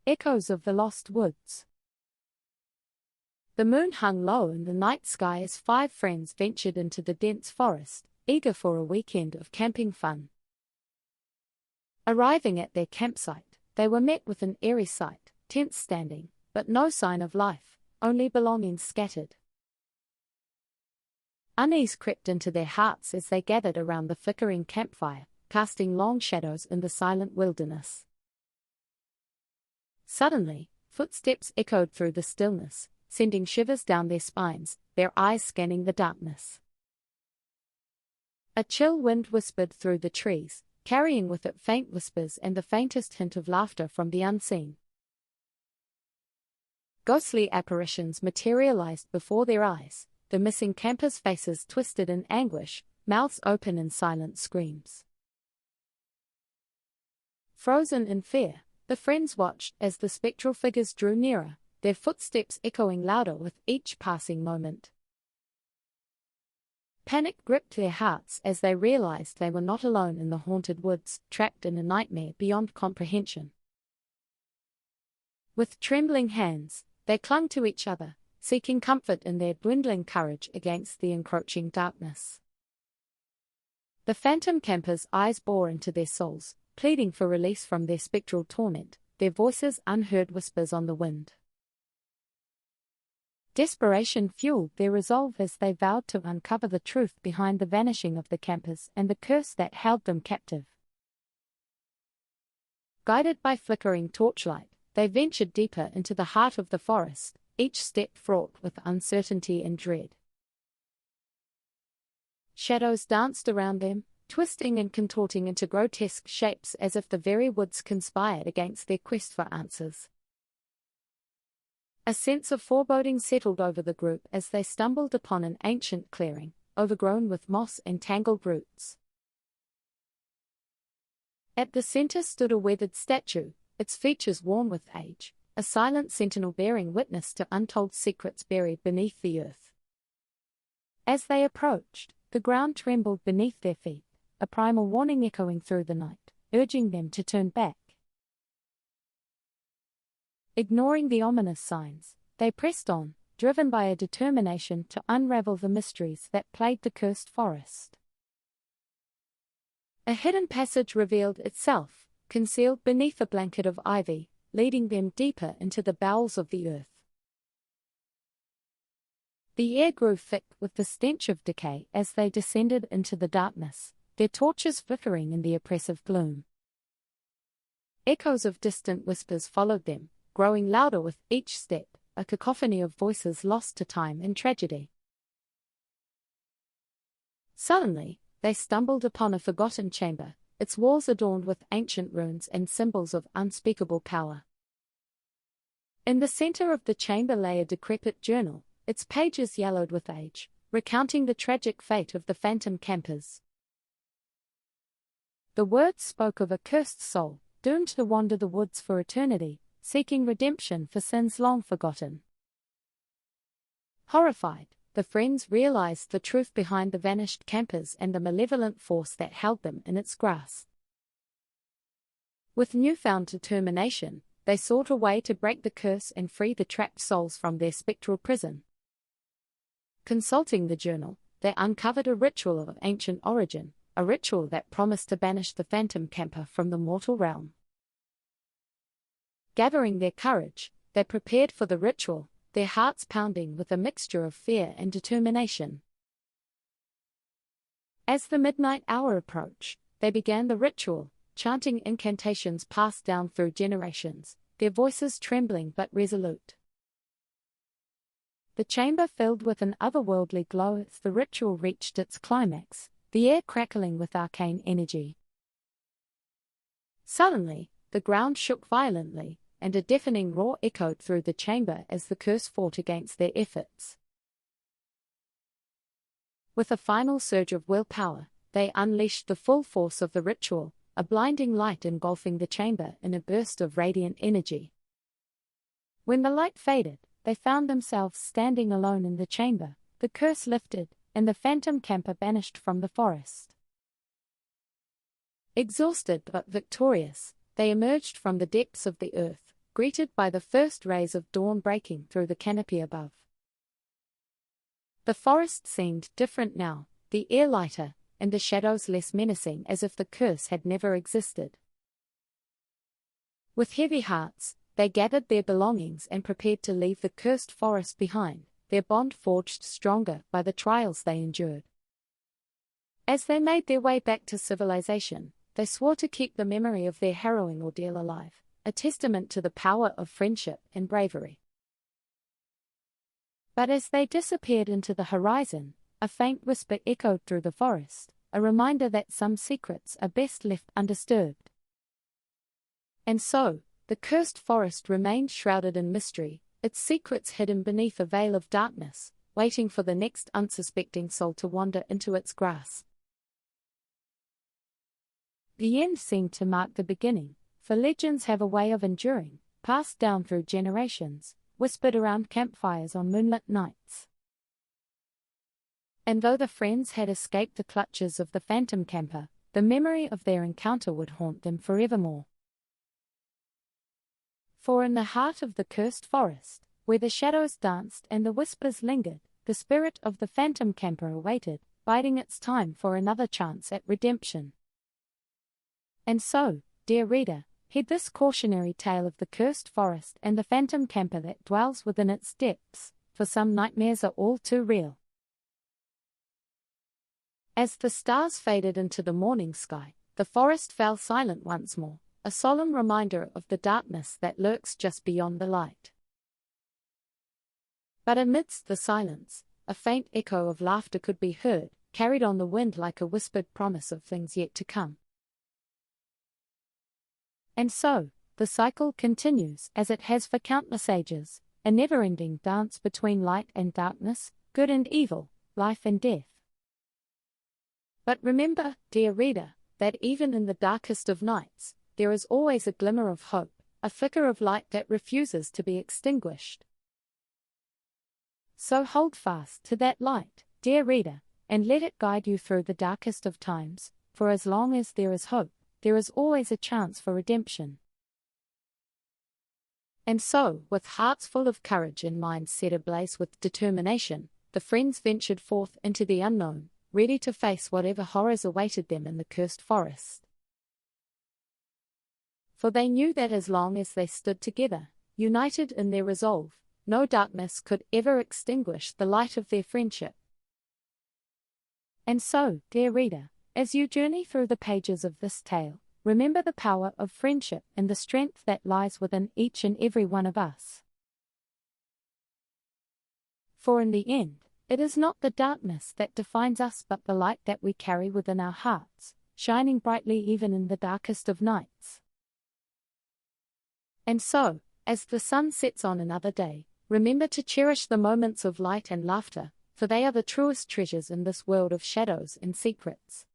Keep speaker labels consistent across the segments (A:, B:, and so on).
A: Echoes of the Lost Woods. The moon hung low in the night sky as 5 friends ventured into the dense forest, eager for a weekend of camping fun. Arriving at their campsite, they were met with an eerie sight: tents standing, but no sign of life, only belongings scattered. Unease crept into their hearts as they gathered around the flickering campfire, casting long shadows in the silent wilderness. Suddenly, footsteps echoed through the stillness, sending shivers down their spines, their eyes scanning the darkness. A chill wind whispered through the trees, carrying with it faint whispers and the faintest hint of laughter from the unseen. Ghostly apparitions materialized before their eyes, the missing campers' faces twisted in anguish, mouths open in silent screams. Frozen in fear, the friends watched as the spectral figures drew nearer, their footsteps echoing louder with each passing moment. Panic gripped their hearts as they realized they were not alone in the haunted woods, trapped in a nightmare beyond comprehension. With trembling hands, they clung to each other, seeking comfort in their dwindling courage against the encroaching darkness. The phantom campers' eyes bore into their souls, pleading for release from their spectral torment, their voices unheard whispers on the wind. Desperation fueled their resolve as they vowed to uncover the truth behind the vanishing of the campers and the curse that held them captive. Guided by flickering torchlight, they ventured deeper into the heart of the forest, each step fraught with uncertainty and dread. Shadows danced around them, twisting and contorting into grotesque shapes as if the very woods conspired against their quest for answers. A sense of foreboding settled over the group as they stumbled upon an ancient clearing, overgrown with moss and tangled roots. At the center stood a weathered statue, its features worn with age, a silent sentinel bearing witness to untold secrets buried beneath the earth. As they approached, the ground trembled beneath their feet, a primal warning echoing through the night, urging them to turn back. Ignoring the ominous signs, they pressed on, driven by a determination to unravel the mysteries that plagued the cursed forest. A hidden passage revealed itself, concealed beneath a blanket of ivy, leading them deeper into the bowels of the earth. The air grew thick with the stench of decay as they descended into the darkness, their torches flickering in the oppressive gloom. Echoes of distant whispers followed them, growing louder with each step, a cacophony of voices lost to time and tragedy. Suddenly, they stumbled upon a forgotten chamber, its walls adorned with ancient runes and symbols of unspeakable power. In the center of the chamber lay a decrepit journal, its pages yellowed with age, recounting the tragic fate of the phantom campers. The words spoke of a cursed soul, doomed to wander the woods for eternity, seeking redemption for sins long forgotten. Horrified, the friends realized the truth behind the vanished campers and the malevolent force that held them in its grasp. With newfound determination, they sought a way to break the curse and free the trapped souls from their spectral prison. Consulting the journal, they uncovered a ritual of ancient origin, a ritual that promised to banish the phantom camper from the mortal realm. Gathering their courage, they prepared for the ritual, their hearts pounding with a mixture of fear and determination. As the midnight hour approached, they began the ritual, chanting incantations passed down through generations, their voices trembling but resolute. The chamber filled with an otherworldly glow as the ritual reached its climax, the air crackling with arcane energy. Suddenly, the ground shook violently, and a deafening roar echoed through the chamber as the curse fought against their efforts. With a final surge of willpower, they unleashed the full force of the ritual, a blinding light engulfing the chamber in a burst of radiant energy. When the light faded, they found themselves standing alone in the chamber, the curse lifted, and the phantom camper banished from the forest. Exhausted but victorious, they emerged from the depths of the earth, greeted by the first rays of dawn breaking through the canopy above. The forest seemed different now, the air lighter, and the shadows less menacing, as if the curse had never existed. With heavy hearts, they gathered their belongings and prepared to leave the cursed forest behind, their bond forged stronger by the trials they endured. As they made their way back to civilization, they swore to keep the memory of their harrowing ordeal alive, a testament to the power of friendship and bravery. But as they disappeared into the horizon, a faint whisper echoed through the forest, a reminder that some secrets are best left undisturbed. And so, the cursed forest remained shrouded in mystery, its secrets hidden beneath a veil of darkness, waiting for the next unsuspecting soul to wander into its grasp. The end seemed to mark the beginning, for legends have a way of enduring, passed down through generations, whispered around campfires on moonlit nights. And though the friends had escaped the clutches of the phantom camper, the memory of their encounter would haunt them forevermore. For in the heart of the cursed forest, where the shadows danced and the whispers lingered, the spirit of the phantom camper awaited, biding its time for another chance at redemption. And so, dear reader, heed this cautionary tale of the cursed forest and the phantom camper that dwells within its depths, for some nightmares are all too real. As the stars faded into the morning sky, the forest fell silent once more, a solemn reminder of the darkness that lurks just beyond the light. But amidst the silence, a faint echo of laughter could be heard, carried on the wind like a whispered promise of things yet to come. And so, the cycle continues as it has for countless ages, a never-ending dance between light and darkness, good and evil, life and death. But remember, dear reader, that even in the darkest of nights, there is always a glimmer of hope, a flicker of light that refuses to be extinguished. So hold fast to that light, dear reader, and let it guide you through the darkest of times, for as long as there is hope, there is always a chance for redemption. And so, with hearts full of courage and minds set ablaze with determination, the friends ventured forth into the unknown, ready to face whatever horrors awaited them in the cursed forest. For they knew that as long as they stood together, united in their resolve, no darkness could ever extinguish the light of their friendship. And so, dear reader, as you journey through the pages of this tale, remember the power of friendship and the strength that lies within each and every one of us. For in the end, it is not the darkness that defines us but the light that we carry within our hearts, shining brightly even in the darkest of nights. And so, as the sun sets on another day, remember to cherish the moments of light and laughter, for they are the truest treasures in this world of shadows and secrets.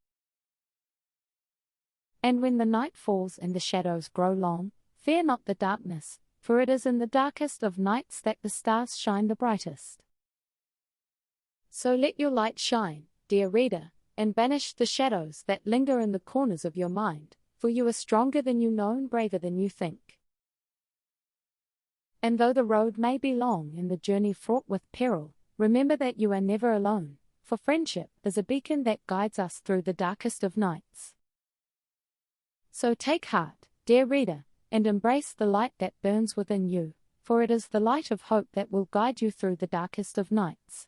A: And when the night falls and the shadows grow long, fear not the darkness, for it is in the darkest of nights that the stars shine the brightest. So let your light shine, dear reader, and banish the shadows that linger in the corners of your mind, for you are stronger than you know and braver than you think. And though the road may be long and the journey fraught with peril, remember that you are never alone, for friendship is a beacon that guides us through the darkest of nights. So take heart, dear reader, and embrace the light that burns within you, for it is the light of hope that will guide you through the darkest of nights.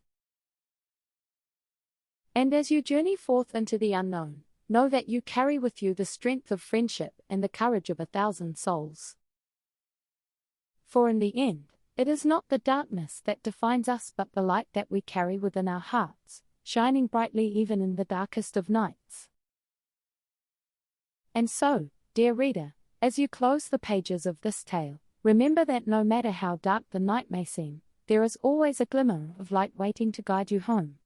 A: And as you journey forth into the unknown, know that you carry with you the strength of friendship and the courage of 1,000 souls. For in the end, it is not the darkness that defines us but the light that we carry within our hearts, shining brightly even in the darkest of nights. And so, dear reader, as you close the pages of this tale, remember that no matter how dark the night may seem, there is always a glimmer of light waiting to guide you home.